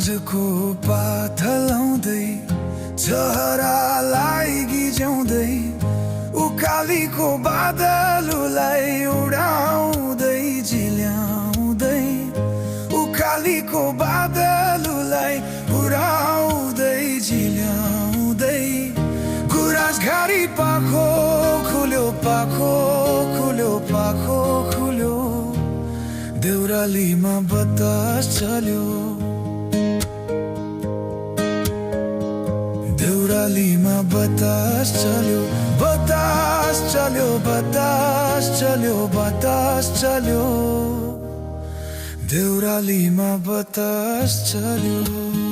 साँझको पाथलाउँदै चहरालाई गिज्याउँदै उकालीको बादललाई उडाउँदै झिल्याउँदै उकालीको बादललाई उडाउँदै झिल्याउँदै गुराँसघारी पाखो खुल्यो पाखो खुल्यो पाखो खुल्यो देउरालीमा बतास चल्यो देउरालीमा बतास चल्यो बतास चल्यो बतास चल्यो बतास चल्यो देउरालीमा बतास चल्यो।